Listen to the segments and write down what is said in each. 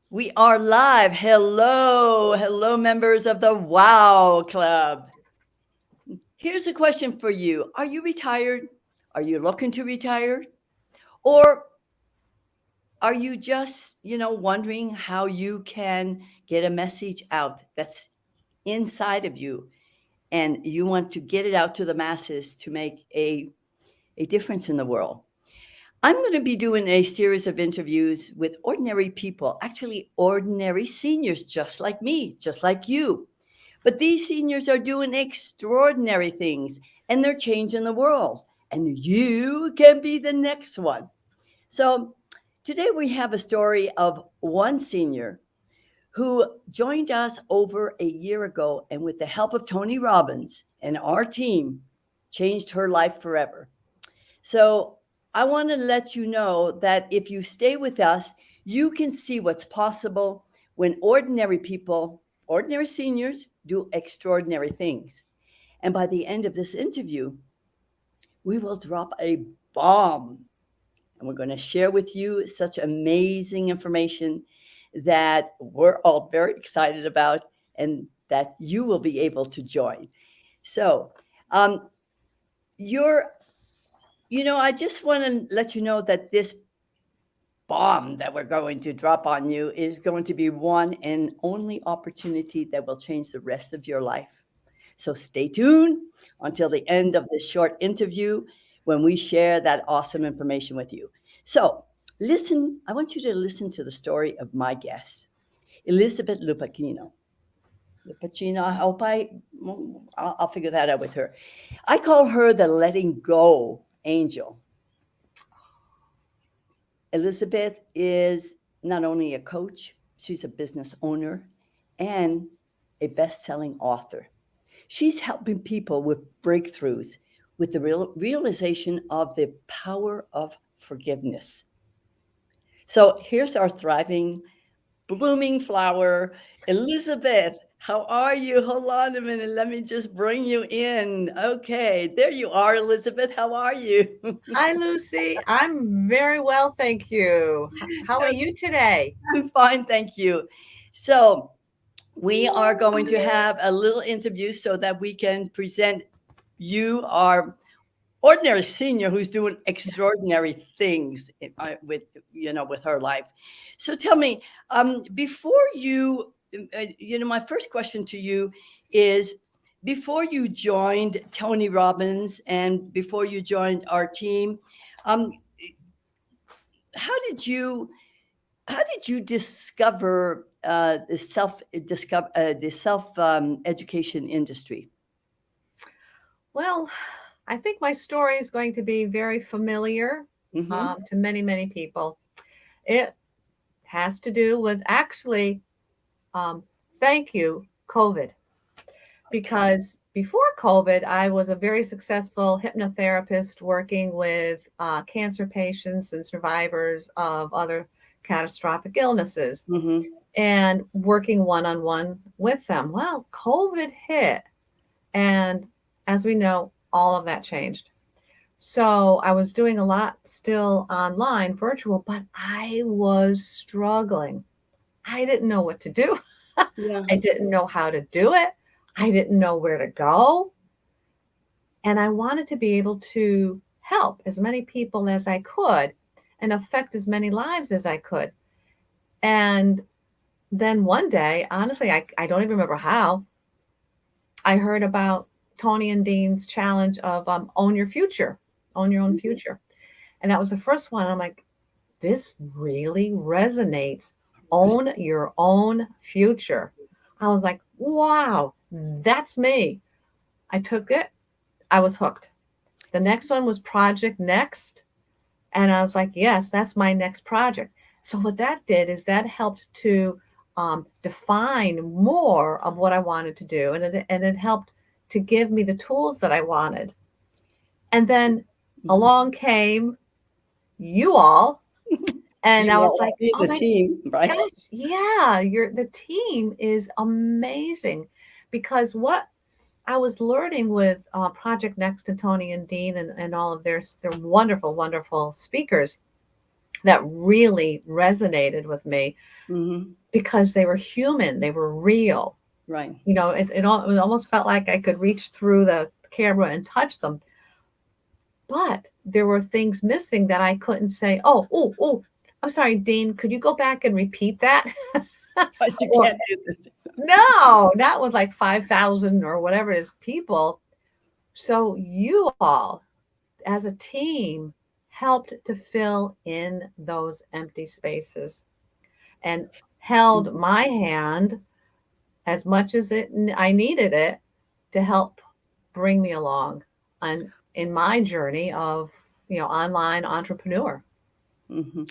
We are live. Hello, hello, members of the Wow Club. Here's a question for you. Are you retired? Are you looking to retire? Or are you just, wondering how you can get a message out that's inside of you and you want to get it out to the masses to make a difference in the world? I'm going to be doing a series of interviews with ordinary people, actually, ordinary seniors, just like me, just like you. But these seniors are doing extraordinary things and they're changing the world. And you can be the next one. So today we have a story of one senior who joined us over a year ago and, with the help of Tony Robbins and our team, changed her life forever. So I want to let you know that if you stay with us, you can see what's possible when ordinary people, ordinary seniors, do extraordinary things. And by the end of this interview, we will drop a bomb. And we're going to share with you such amazing information that we're all very excited about and that you will be able to join. So, um, you're I just want to let you know that this bomb that we're going to drop on you is going to be one and only opportunity that will change the rest of your life. So stay tuned until the end of this short interview when we share that awesome information with you. So, listen, I want you to listen to the story of my guest, Elizabeth Lupacchino. Lupacchino, I hope I'll figure that out with her. I call her the letting go angel. Elizabeth is not only a coach, she's a business owner and a best selling author. She's helping people with breakthroughs, with the realization of the power of forgiveness. So here's our thriving, blooming flower, Elizabeth. How are you? Hold on a minute. Let me just bring you in. Okay, there you are, Elizabeth. How are you? Hi, Lucy. I'm very well, thank you. How are you today? I'm fine, thank you. So, we are going to have a little interview so that we can present you, our ordinary senior who's doing extraordinary things with with her life. So tell me, before you, my first question to you is: before you joined Tony Robbins and before you joined our team, um, how did you discover the self education industry? Well, I think my story is going to be very familiar Hmm. to many, many people. It has to do with actually, um, thank you, COVID, Okay. because before COVID, I was a very successful hypnotherapist working with cancer patients and survivors of other catastrophic illnesses Hmm. and working one on one with them. Well, COVID hit. And as we know, all of that changed. So I was doing a lot still online, virtual, but I was struggling. I didn't know what to do. Yeah. I didn't know how to do it. I didn't know where to go. And I wanted to be able to help as many people as I could and affect as many lives as I could. And then one day, honestly, I don't even remember how, I heard about Tony and Dean's challenge of own your future, own your own Mhm. future. And that was the first one. I'm like, this really resonates. Own your own future. I was like, wow, that's me. I took it. I was hooked. The next one was Project Next. And I was like, yes, that's my next project. So what that did is that helped to define more of what I wanted to do. And it helped to give me the tools that I wanted. And then Mhm. along came you all. And I You was all like, be oh the my team, right? gosh, yeah, the team is amazing because what I was learning with Project Next and Tony and Dean and all of their wonderful, wonderful speakers that really resonated with me Mm-hmm. because they were human, they were real. Right. It almost felt like I could reach through the camera and touch them, but there were things missing that I couldn't say, oh, I'm sorry, Dean, could you go back and repeat that? But you Or can't do this. no, not with like 5,000 or whatever it is people. So you all, as a team, helped to fill in those empty spaces and held my hand as much as I needed it to help bring me along on in my journey of online entrepreneur. Mm-hmm.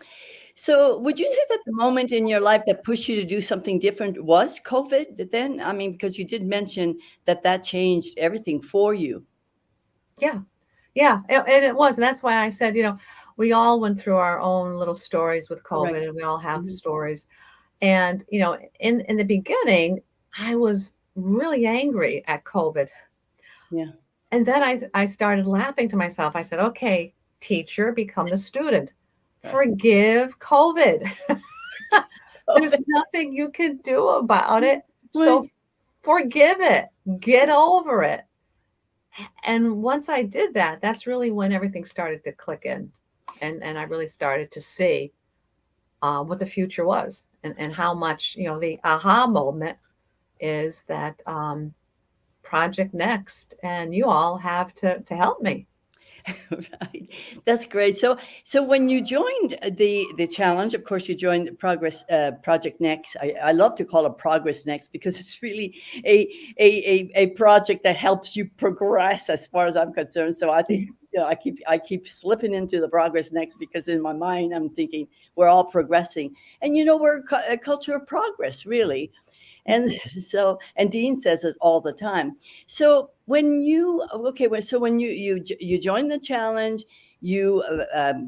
So, would you say that the moment in your life that pushed you to do something different was COVID then? I mean, because you did mention that that changed everything for you. Yeah, yeah, and it was, and that's why I said, we all went through our own little stories with Right. COVID, and we all have Mhm. stories. And in the beginning, I was really angry at COVID. Yeah. And then I started laughing to myself. I said, okay, teacher, become the student. Right. Forgive COVID. There's COVID. nothing you can do about it. Right. So forgive it, get over it. And once I did that, that's really when everything started to click in. And I really started to see what the future was, and how much, the aha moment is that Project Next, and you all have to help me. Right. That's great. So when you joined the challenge, of course, you joined Progress Project Next. I love to call it Progress Next because it's really a project that helps you progress, as far as I'm concerned. So I think I keep slipping into the Progress Next because in my mind I'm thinking we're all progressing, and we're a culture of progress, really. And so, and Dean says it all the time. So when you okay, so when you joined the challenge, you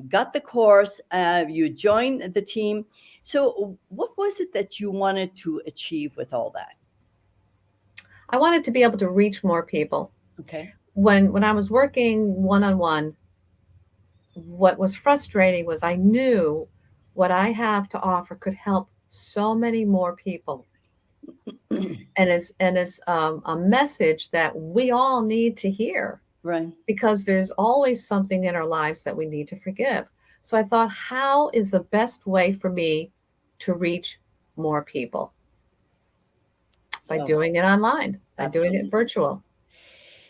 got the course, you joined the team. So what was it that you wanted to achieve with all that? I wanted to be able to reach more people. Okay. When I was working one on one, what was frustrating was I knew what I have to offer could help so many more people. And it's a message that we all need to hear, Right. because there's always something in our lives that we need to forgive. So I thought, how is the best way for me to reach more people? By So doing it online, by doing it absolutely. virtual.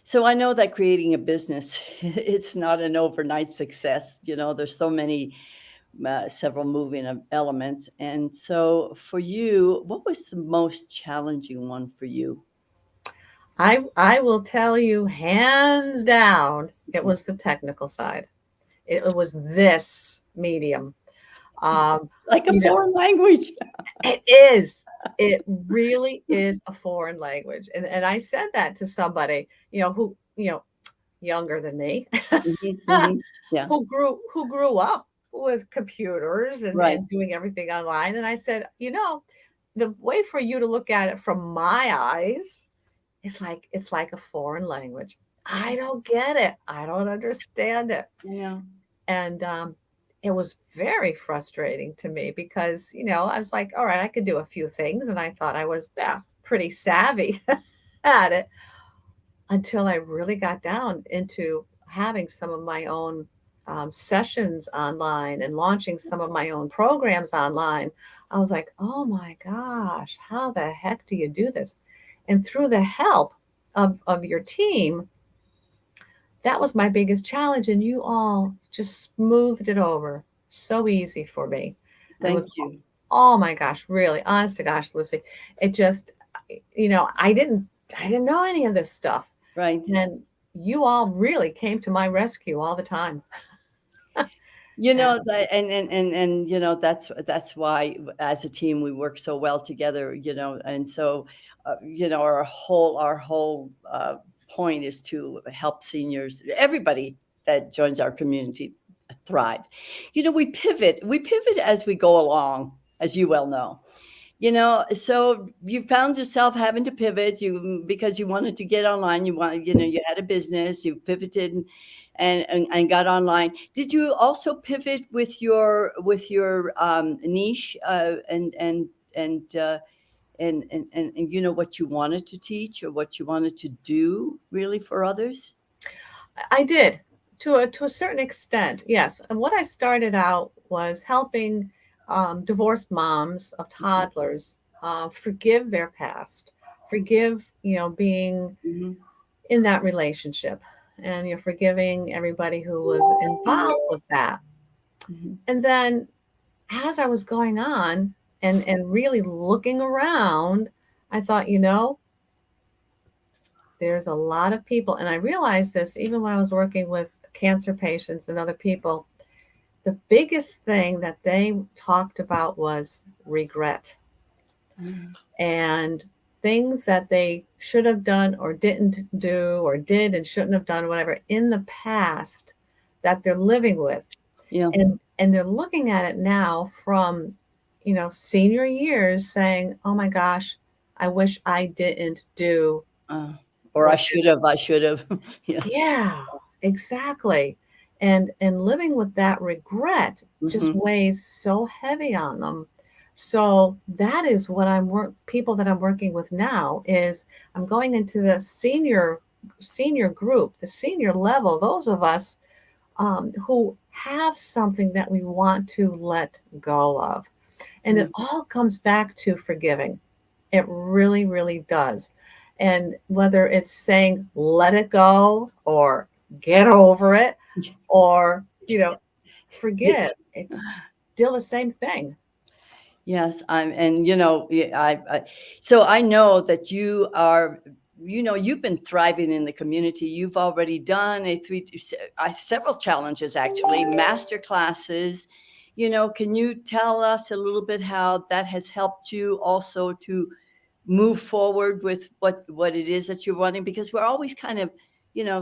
So I know that creating a business, it's not an overnight success. There's so many several moving elements. And so for you, what was the most challenging one for you? I will tell you, hands down, it was the technical side. It was this medium. Um, Like a you know, foreign language. it is. It really is a foreign language. And I said that to somebody, who, younger than me, Mhm, mhm. Yeah, who grew up with computers and, right. and doing everything online. And I said, the way for you to look at it from my eyes is like it's like a foreign language. I don't get it. I don't understand it. I know. And it was very frustrating to me because, I was like, all right, I could do a few things. And I thought I was, yeah, pretty savvy at it, until I really got down into having some of my own sessions online and launching some of my own programs online. I was like, oh my gosh, how the heck do you do this? And through the help of your team, that was my biggest challenge. And you all just smoothed it over so easy for me. And it Thank was, you. oh my gosh, really, honest to gosh, Lucy, it just, I didn't know any of this stuff. Right. And you all really came to my rescue all the time. And That, and that's why as a team we work so well together. And so our whole point is to help seniors, everybody that joins our community, thrive. We pivot as we go along, as you well know. So you found yourself having to pivot you because you wanted to get online. You had a business, you pivoted and got online. Did you also pivot with your niche and what you wanted to teach or what you wanted to do really for others? I did to a certain extent, yes. And what I started out was helping divorced moms of toddlers forgive their past, forgive being Hmm. in that relationship, and you're forgiving everybody who was involved with that. Hmm. And then as I was going on and really looking around, I thought, there's a lot of people, and I realized this even when I was working with cancer patients and other people. The biggest thing that they talked about was regret and things that they should have done or didn't do or did and shouldn't have done, whatever, in the past that they're living with. Yeah. And they're looking at it now from, senior years saying, oh my gosh, I wish I didn't do Uh, or I what. should have. I should have. Yeah. Yeah, exactly. And living with that regret just Hmm. weighs so heavy on them. So that is what people that I'm working with now is I'm going into the senior group, the senior level, those of us who have something that we want to let go of. And it Mm. all comes back to forgiving. It really, really does. And whether it's saying let it go or get over it or, forgive, It's it's still the same thing. Yes, and yeah, so I know that you've been thriving in the community. You've already done several challenges, actually, master classes. Can you tell us a little bit how that has helped you also to move forward with what it is that you're wanting? Because we're always kind of,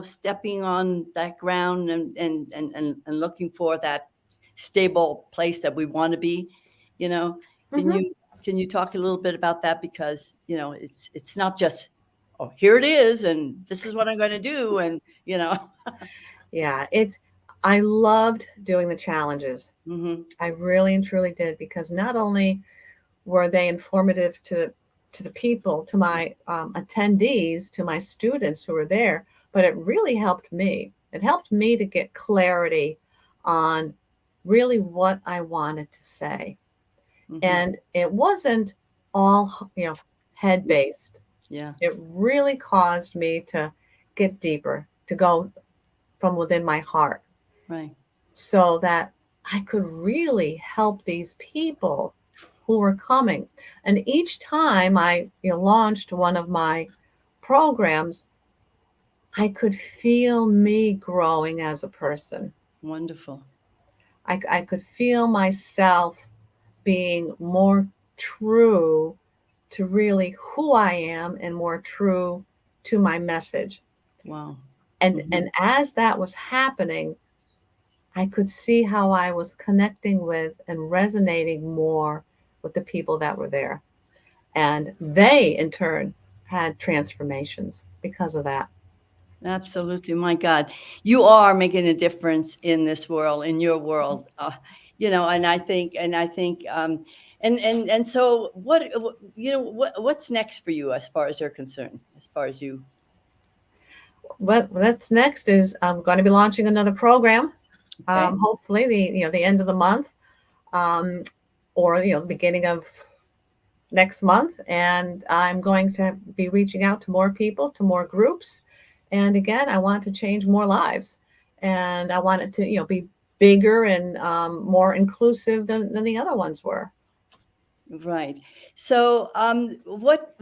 stepping on that ground and looking for that stable place that we want to be, you know. Can Hmm. you talk a little bit about that? Because, it's not just, oh, here it is, and this is what I'm going to do, and you know. Yeah, I loved doing the challenges. Hmm. I really and truly did because not only were they informative to the people, to my attendees, to my students who were there, but it really helped me. It helped me to get clarity on really what I wanted to say. Hmm. And it wasn't all, head based. Yeah. It really caused me to get deeper, to go from within my heart Right. so that I could really help these people who were coming. And each time I launched one of my programs, I could feel me growing as a person. Wonderful. I could feel myself being more true to really who I am and more true to my message. Wow. And Hmm. as that was happening, I could see how I was connecting with and resonating more with the people that were there. And they, in turn, had transformations because of that. Absolutely. My God, you are making a difference in this world, in your world. And so what's next for you as far as you're concerned, as far as you, What that's next is I'm going to be launching another program. okay? Hopefully, the end of the month, um, or the beginning of next month, and I'm going to be reaching out to more people, to more groups. And again, I want to change more lives, and I want it to be bigger and more inclusive than the other ones were. Right. So, what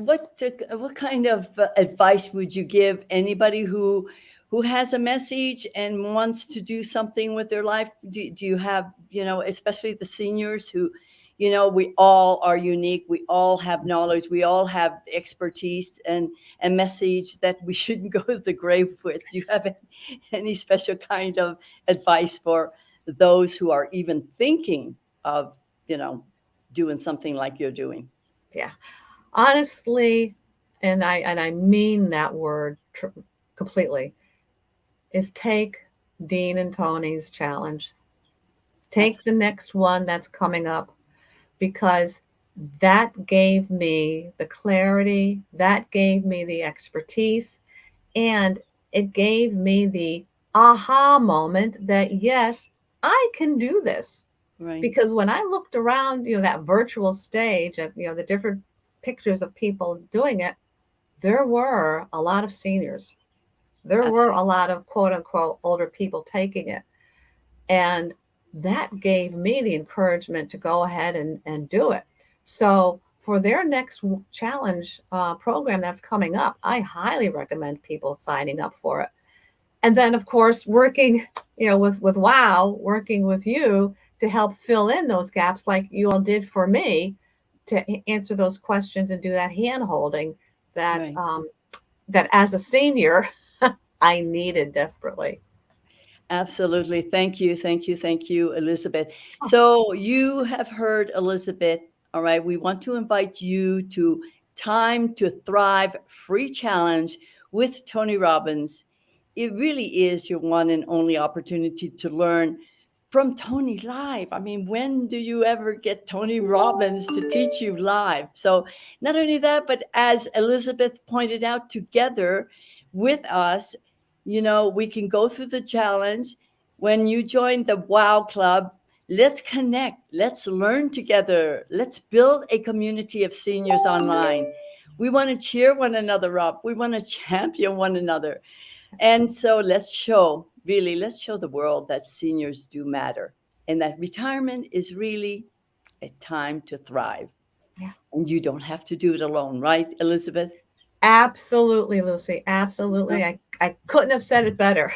kind of advice would you give anybody who has a message and wants to do something with their life? Do you have, especially the seniors who, we all are unique. We all have knowledge. We all have expertise and message that we shouldn't go to the grave with. Do you have any special kind of advice for those who are even thinking of, you know, doing something like you're doing? Yeah. Honestly, and I mean that word completely, is take Dean and Tony's challenge. Take the Absolutely. next one that's coming up, because that gave me the clarity, that gave me the expertise, and it gave me the aha moment that yes, I can do this. Right. Because when I looked around, that virtual stage and the different pictures of people doing it, there were a lot of seniors. There were Absolutely. a lot of quote unquote older people taking it. And that gave me the encouragement to go ahead and do it. So for their next challenge program that's coming up, I highly recommend people signing up for it. And then, of course, working, with Wow, working with you to help fill in those gaps, like you all did for me, to answer those questions and do that hand holding that Right. that as a senior I needed desperately. Absolutely. Thank you. Thank you. Thank you, Elizabeth. Oh, So you have heard Elizabeth. All right. We want to invite you to Time to Thrive free challenge with Tony Robbins. It really is your one and only opportunity to learn from Tony live. I mean, when do you ever get Tony Robbins to teach you live? So, not only that, but as Elizabeth pointed out, together with us, we can go through the challenge. When you join the Wow Club, let's connect, let's learn together, let's build a community of seniors online. We want to cheer one another up, we want to champion one another. And so let's show the world that seniors do matter and that retirement is really a time to thrive. yeah. And you don't have to do it alone, right, Elizabeth? Absolutely, Lucy. Absolutely. I couldn't have said it better.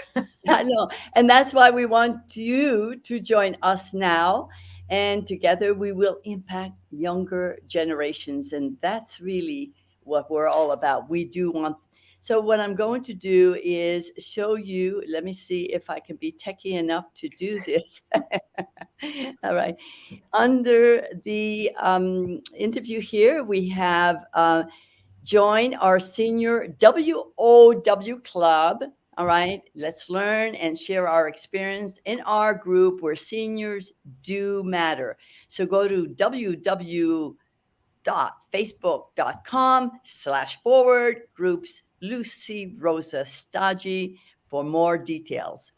I know. And that's why we want you to join us now. And together we will impact younger generations. And that's really what we're all about. We do want. So, what I'm going to do is show you. Let me see if I can be techie enough to do this. All right. Under the interview here, we have join our senior WOW club. All right, let's learn and share our experience in our group where seniors do matter. So go to www.facebook.com/forward groups Lucy Rosa-Stagi for more details.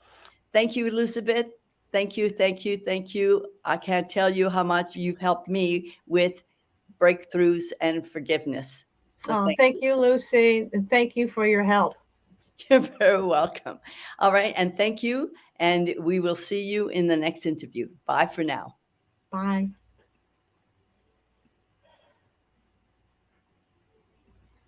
Thank you, Elizabeth. Thank you, thank you, thank you. I can't tell you how much you've helped me with breakthroughs and forgiveness. So Oh, thank thank you. you, Lucy, and thank you for your help. You're very welcome. All right. And thank you. And we will see you in the next interview. Bye for now. Bye.